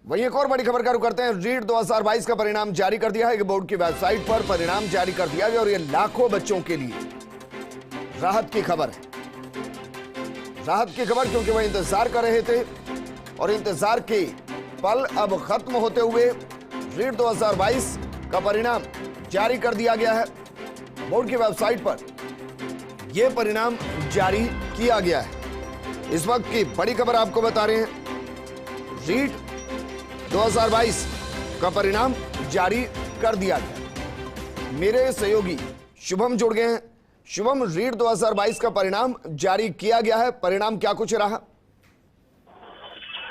वहीं एक और बड़ी खबर का रुख करते हैं। रीट 2022 का परिणाम जारी कर दिया है। बोर्ड की वेबसाइट पर परिणाम जारी कर दिया गया और ये लाखों बच्चों के लिए राहत की खबर है। राहत की खबर क्योंकि वह इंतजार कर रहे थे और इंतजार के पल अब खत्म होते हुए रीट 2022 का परिणाम जारी कर दिया गया है। बोर्ड की वेबसाइट पर यह परिणाम जारी किया गया है। इस वक्त की बड़ी खबर आपको बता रहे हैं। रीट 2022 का परिणाम जारी कर दिया गया। मेरे सहयोगी शुभम जुड़ गए हैं। शुभम, रीट 2022 का परिणाम जारी किया गया है, परिणाम क्या कुछ रहा?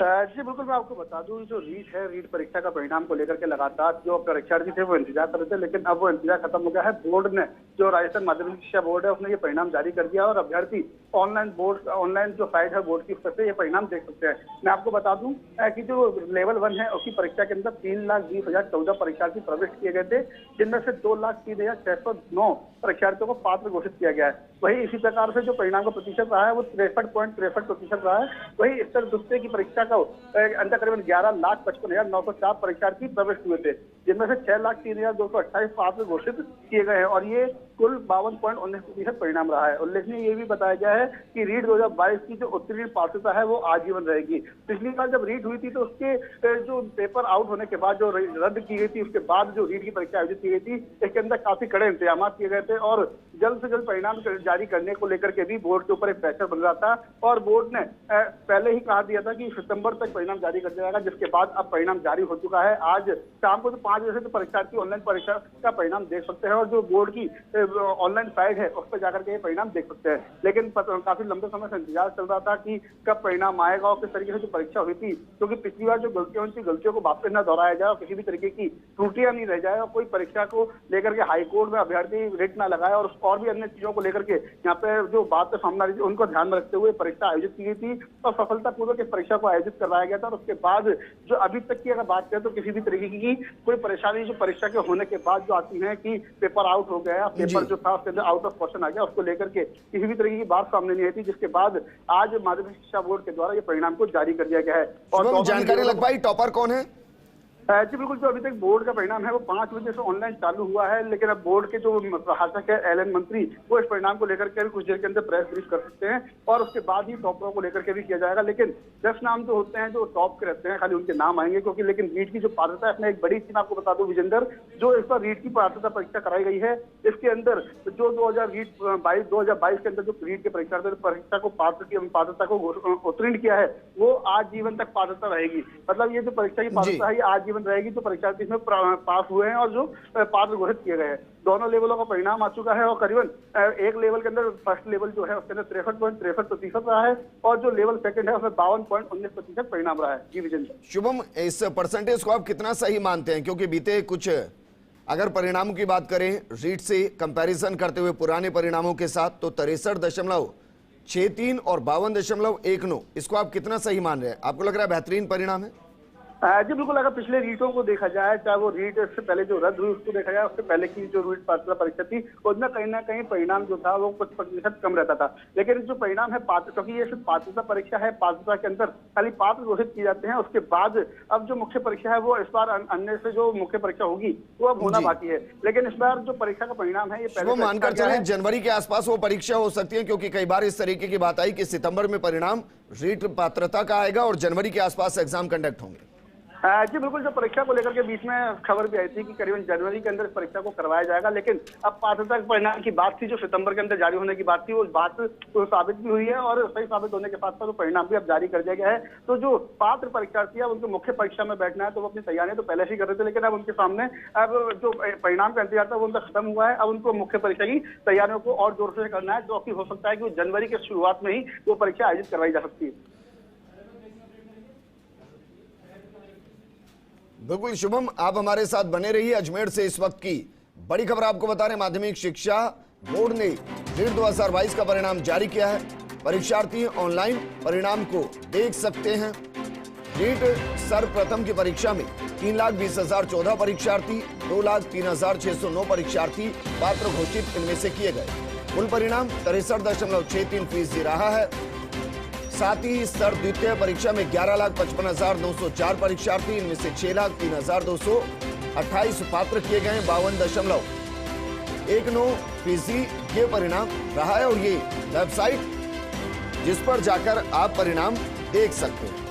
जी बिल्कुल, मैं आपको बता दूं, जो रीट है, रीट परीक्षा का परिणाम को लेकर के लगातार जो परीक्षार्थी थे वो इंतजार कर रहे थे, लेकिन अब वो इंतजार खत्म हो गया है। बोर्ड ने, जो राजस्थान माध्यमिक शिक्षा बोर्ड है, उसने ये परिणाम जारी कर दिया और अभ्यर्थी ऑनलाइन जो साइट है बोर्ड की, उस पर से ये परिणाम देख सकते हैं। मैं आपको बता दूं कि जो लेवल 1 है उसकी परीक्षा के अंदर 3,20,014 परीक्षार्थी प्रविष्ट किए गए थे, जिनमें से 2,03,609 परीक्षार्थियों को पात्र घोषित किया गया है। वही इसी प्रकार से जो परिणाम का प्रतिशत रहा है वो 63.63% रहा है। वही स्तर द्वितीय की परीक्षा का अंदर करीबन 11,55,904 परीक्षार्थी प्रविष्ट हुए थे, जिनमें से 6,03,228 पात्र घोषित किए गए हैं और ये कुल 52.19% परिणाम रहा है। उल्लेखनीय ये भी बताया गया है कि रीट 2022 की जो उत्तीर्ण पात्रता है वो आजीवन रहेगी। पिछली बार जब रीट हुई थी तो उसके जो पेपर आउट होने के बाद जो रद्द की गई थी, उसके बाद जो रीट की परीक्षा आयोजित की गई थी, इसके अंदर काफी कड़े इंतजाम किए गए थे और जल्द से जल्द परिणाम जारी करने को लेकर के भी बोर्ड के ऊपर एक प्रेशर बन रहा था और बोर्ड ने पहले ही कहा दिया था कि सितंबर तक परिणाम जारी कर दिया जाएगा, जिसके बाद अब परिणाम जारी हो चुका है। आज शाम को 5 बजे से तो परीक्षार्थी ऑनलाइन परीक्षा का परिणाम देख सकते हैं और जो बोर्ड की ऑनलाइन साइट है उस पर जाकर के ये परिणाम देख सकते हैं। लेकिन काफी लंबे समय से इंतजार चल रहा था कि कब परिणाम आएगा और किस तरीके से जो परीक्षा हुई थी, क्योंकि पिछली बार जो गलतियां हुई थी, गलतियों को वापस न दोहराया जाए और किसी भी तरीके की त्रुटियां नहीं रह जाए और कोई परीक्षा को लेकर के हाईकोर्ट में अभ्यर्थी रिट न लगाए और भी अन्य चीजों को लेकर के यहाँ पे जो बात सामने आ रही थी उनको ध्यान में रखते हुए परीक्षा आयोजित की गई थी और सफलतापूर्वक इस परीक्षा को आयोजित करवाया गया था। और उसके बाद जो अभी तक की अगर बात करें तो किसी भी तरीके की कोई परेशानी जो परीक्षा के होने के बाद जो आती है कि पेपर आउट हो गया, पेपर जो था उसके अंदर आउट ऑफ क्वेश्चन आ गया, उसको लेकर के किसी भी तरीके की बात सामने नहीं आई थी, जिसके बाद आज माध्यमिक शिक्षा बोर्ड के द्वारा ये परिणाम को जारी कर दिया गया है। और जानकारी लग पाई टॉपर कौन है? जी बिल्कुल, जो अभी तक बोर्ड का परिणाम है वो 5 बजे से ऑनलाइन चालू हुआ है, लेकिन अब बोर्ड के जो प्रशासक है एलएन मंत्री, वो इस परिणाम को लेकर के कुछ देर के अंदर प्रेस ब्रीफ कर सकते हैं और उसके बाद ही टॉपरों को लेकर के भी किया जाएगा। लेकिन 10 नाम जो होते हैं जो टॉप के रहते हैं, खाली उनके नाम आएंगे, क्योंकि लेकिन रीट की जो पात्रता है, इसमें एक बड़ी चीज आपको बता दूं विजेंदर, जो इस पर रीट की पात्रता परीक्षा कराई गई है, इसके अंदर जो 2022 के अंदर जो रीट के परीक्षा को पात्रता को उत्तीर्ण किया है वो आजीवन तक पात्रता रहेगी। मतलब ये जो परीक्षा की पात्रता है ये आजीवन रहेगी। तो परीक्षार्थी इसमें पास हुए हैं और जो पात्र घोषित किए गए हैं, दोनों लेवलों का परिणाम आ चुका है और करीबन एक लेवल के अंदर फर्स्ट लेवल जो है उसके अंदर 63.63% रहा है और जो लेवल सेकंड है उसमें 52.19% परिणाम रहा है। जी विजेंद्र। शुभम, इस परसेंटेज को आप कितना सही मानते हैं? क्योंकि बीते कुछ अगर परिणामों की बात करें रीट से कंपैरिजन करते हुए पुराने परिणामों के साथ, तो 63.63 और 52.19, इसको आप कितना सही मान रहे हैं? आपको लग रहा है बेहतरीन परिणाम है? जी बिल्कुल, अगर पिछले रीटों को देखा जाए, चाहे वो रीट से पहले जो रद्द हुई उसको देखा जाए, उससे पहले की जो रीट पात्रता परीक्षा थी उसमें कहीं ना कहीं परिणाम जो था वो कुछ प्रतिशत कम रहता था। लेकिन जो परिणाम है क्योंकि ये सिर्फ पात्रता परीक्षा है, पात्रता के अंदर खाली पात्र घोषित किए जाते हैं, उसके बाद अब जो मुख्य परीक्षा है वो इस बार अन्य से जो मुख्य परीक्षा होगी वो अब होना बाकी है। लेकिन इस बार जो परीक्षा का परिणाम है ये पहले मानकर चले जनवरी के आसपास वो परीक्षा हो सकती है, क्योंकि कई बार इस तरीके की बात आई कि सितंबर में परिणाम रीट पात्रता का आएगा और जनवरी के आसपास एग्जाम कंडक्ट होंगे। जी बिल्कुल, जो परीक्षा को लेकर के बीच में खबर भी आई थी कि करीबन जनवरी के अंदर इस परीक्षा को करवाया जाएगा, लेकिन अब पात्रता के परिणाम की बात थी जो सितंबर के अंदर जारी होने की बात थी, वो बात तो साबित भी हुई है और सही साबित होने के साथ साथ परिणाम भी अब जारी कर दिया गया है। तो जो पात्र परीक्षार्थी है उनको मुख्य परीक्षा में बैठना है तो वो अपनी तैयारियां तो पहले से ही कर रहे थे, लेकिन अब उनके सामने अब जो परिणाम का इंतजार था वो उनका खत्म हुआ है। अब उनको मुख्य परीक्षा की तैयारियों को और जोर से करना है, जो कि हो सकता है कि जनवरी के शुरुआत में ही वो परीक्षा आयोजित करवाई जा सकती है। बिल्कुल शुभम, आप हमारे साथ बने रहिए। अजमेर से इस वक्त की बड़ी खबर आपको बता रहे हैं। माध्यमिक शिक्षा बोर्ड ने रीट 2022 का परिणाम जारी किया है। परीक्षार्थी ऑनलाइन परिणाम को देख सकते हैं। रीट सर्वप्रथम की परीक्षा में 3,20,014 परीक्षार्थी, 2,03,609 परीक्षार्थी पात्र घोषित इनमें से किए गए। कुल परिणाम 63.63% रहा है। साथ ही स्तर द्वितीय परीक्षा में 11,55,904 परीक्षार्थी, इनमें से 6,03,228 पात्र किए गए। 52.19% ये परिणाम रहा है और ये वेबसाइट जिस पर जाकर आप परिणाम देख सकते हैं।